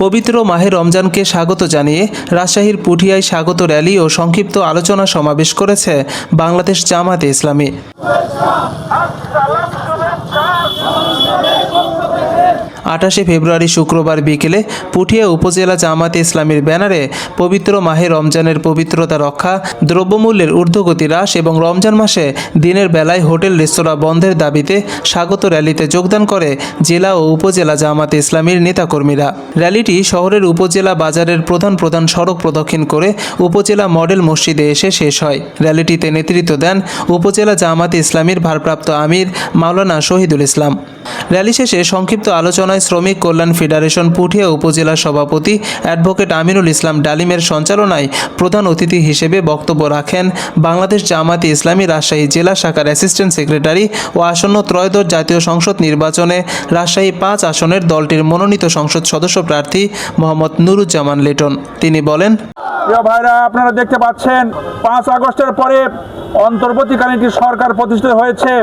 পবিত্র মাহে রমজানকে স্বাগত জানিয়ে রাজশাহীর পুঠিয়ায় স্বাগত র্যালি ও সংক্ষিপ্ত আলোচনা সমাবেশ করেছে বাংলাদেশ জামাতে ইসলামী। 28 ফেব্রুয়ারি শুক্রবার বিকেলে পুঠিয়া উপজেলা জামাতে ইসলামীর ব্যানারে পবিত্র মাহে রমজানের পবিত্রতা রক্ষা, দ্রব্যমূল্যের ঊর্ধ্বগতি হ্রাস এবং রমজান মাসে দিনের বেলায় হোটেল রেস্তোরাঁ বন্ধের দাবিতে স্বাগত র্যালিতে যোগদান করে জেলা ও উপজেলা জামাতে ইসলামীর নেতাকর্মীরা। র্যালিটি শহরের উপজেলা বাজারের প্রধান সড়ক প্রদক্ষিণ করে উপজেলা মডেল মসজিদে এসে শেষ হয়। র্যালিটিতে নেতৃত্ব দেন উপজেলা জামাতে ইসলামীর ভারপ্রাপ্ত আমির মাওলানা শহীদুল ইসলাম। র্যালি শেষে সংক্ষিপ্ত আলোচনায় শ্রমিক কল্যাণ ফেডারেশন পুঠিয়া উপজেলা সভাপতি অ্যাডভোকেট আমিনুল ইসলাম ডালিমের সঞ্চালনায় প্রধান অতিথি হিসেবে বক্তব্য রাখেন বাংলাদেশ জামাতে ইসলামী রাজশাহী জেলা শাখার অ্যাসিস্ট্যান্ট সেক্রেটারি ও আসন্ন ত্রয়োদশ জাতীয় সংসদ নির্বাচনে রাজশাহী 5 আসনের দলটির মনোনীত সংসদ সদস্য প্রার্থী মোহাম্মদ নুরুজ্জামান লিটন। তিনি বলেন, প্রিয় ভাইরা, আপনারা দেখতে পাচ্ছেন 5 আগস্টের পরে অন্তর্বর্তীকালীন একটি সরকার প্রতিষ্ঠিত হয়েছে।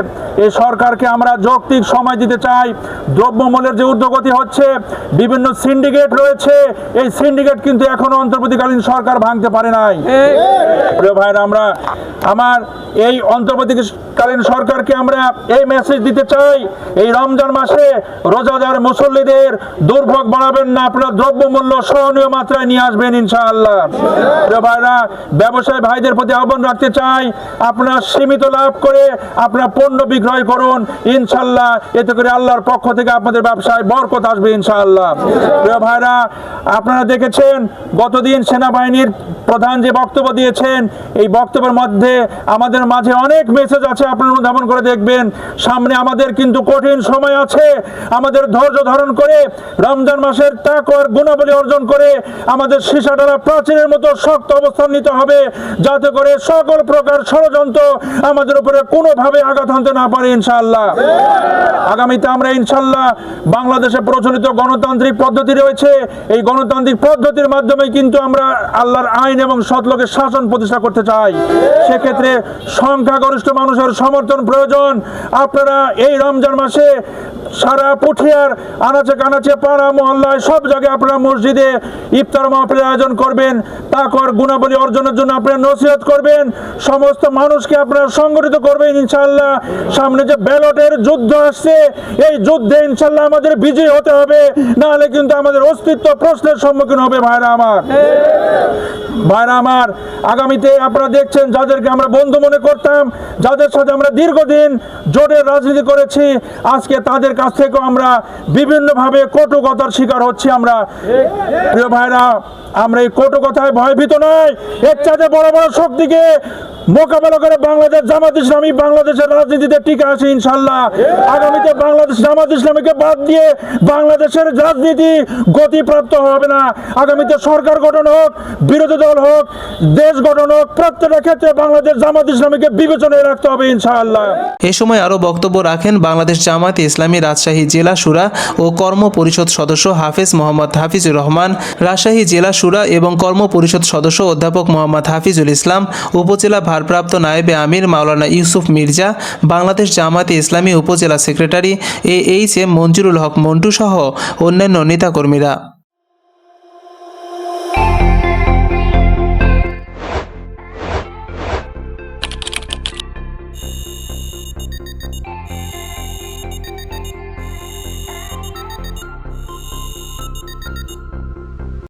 এই সরকারকে আমরা যৌক্তিক সময় দিতে চাই। দ্রব্যমূল্যের যে ঊর্ধ্বগতি হচ্ছে, বিভিন্ন সিন্ডিকেট রয়েছে, এই সিন্ডিকেট কিন্তু এখনো অন্তর্বর্তীকালীন সরকার ভাঙতে পারে নাই। প্রিয় ভাইরা, আমরা আমার এই অন্তর্বর্তীকালীন সরকারকে আমরা এই মেসেজ দিতে চাই, এই রমজান মাসে রোজাদার মুসল্লিদের দুর্ভোগ বাড়াবেন না, আপনারা দ্রব্যমূল্য সহনীয় মাত্রায় নিয়ে আসবেন ইনশাআল্লাহ। প্রিয় ভাইরা, ব্যবসায়ী ভাইদের প্রতি আহ্বান রাখতে চাই, আপনারা সীমিত লাভ করে আপনারা পণ্য বিক্রয় করুন ইনশাআল্লাহ। এতে করে আল্লাহর পক্ষ থেকে আপনাদের ব্যবসায় বরকত আসবে ইনশাআল্লাহ। প্রিয় ভাইরা, আপনারা দেখেছেন গতদিন সেনাবাহিনীর প্রধান যে বক্তব্য দিয়েছেন, এই বক্তব্যের মধ্যে আমাদের মাঝে অনেক মেসেজ আছে, আপনারা অনুধাবন করে দেখবেন। সামনে আমাদের কিন্তু কঠিন সময় আছে, আমাদের ধৈর্য ধারণ করে রমজান মাসের তাকওয়ার গুণাবলী অর্জন করে আমাদের সীসাডালা প্রাচীরের মতো শক্ত অবস্থান নিতে হবে, যাতে করে সকল প্রকার ষড়যন্ত্র আমাদের উপরে কোনোভাবে আঘাত হানতে না পারে ইনশাআল্লাহ। আগামীতে আমরা ইনশাআল্লাহ বাংলাদেশে প্রচলিত গণতান্ত্রিক পদ্ধতি রয়েছে, এই গণতান্ত্রিক পদ্ধতির মাধ্যমে কিন্তু আমরা আল্লাহর আইন এবং সৎলোকের শাসন প্রতিষ্ঠা করতে চাই। সেক্ষেত্রে সংখ্যাগরিষ্ঠ মানুষের সমর্থন প্রয়োজন। আপনারা এই রমজান মাসে সারা পুঠিয়ার আনাচে কানাচে পাড়া মহল্লায় সব জায়গায় আপনারা মসজিদে ইফতার মাহফিলের আয়োজন করবেন, তাকওয়ার গুণাবলী অর্জনের জন্য আপনারা নসিহত করবেন, সমস্ত মানুষকে আপনারা সংগঠিত করবেন ইনশাআল্লাহ। সামনে যে ব্যালটের যুদ্ধ আসছে, এই যুদ্ধে ইনশাআল্লাহ আমাদের বিজয়ী হতে হবে, নাহলে কিন্তু আমাদের অস্তিত্ব প্রশ্নের সম্মুখীন হবে। ভাইরা আমার, আগামীতে আপনারা দেখছেন যাদেরকে আমরা বন্ধু মনে করতাম, যাদের সাথে আমরা দীর্ঘদিন জোটের রাজনীতি করেছি, আজকে তাদের কাছ থেকেও আমরা বিভিন্নভাবে কটু কথার শিকার হচ্ছি। আমরা প্রিয় ভাইরা, আমরা এই কটু কথায় ভয়ভীত নয়, এর চাইতে বড় বড় শক্তিকে মোকাবেলা করে বাংলাদেশ জামাত ইসলামী বাংলাদেশের রাজনীতিতে টিকে আছে ইনশাআল্লাহ। আগামীতে বাংলাদেশ জামাত ইসলামীকে বাদ দিয়ে বাংলাদেশের রাজনীতি গতিপ্রাপ্ত হবে না। আগামীতে সরকার গঠন হোক, বিরোধী দল হোক, দেশ গঠন হোক, প্রত্যেকটা ক্ষেত্রে বাংলাদেশ জামাত ইসলামীকে বিবেচনায় রাখতে হবে ইনশাআল্লাহ। এ সময় আরও বক্তব্য রাখেন বাংলাদেশ জামাতে ইসলামী রাজশাহী জেলা শুরা ও কর্ম পরিষদ সদস্য হাফেজ মোহাম্মদ হাফিজুর রহমান, রাজশাহী জেলা শুরা এবং কর্ম পরিষদ সদস্য অধ্যাপক মোহাম্মদ হাফিজুল ইসলাম, উপজেলা ভারপ্রাপ্ত নায়েবে আমির মাওলানা ইউসুফ মির্জা, বাংলাদেশ জামাতে ইসলামী উপজেলা সেক্রেটারি AHM মঞ্জুরুল হক মন্টু সহ অন্যান্য নেতাকর্মীরা।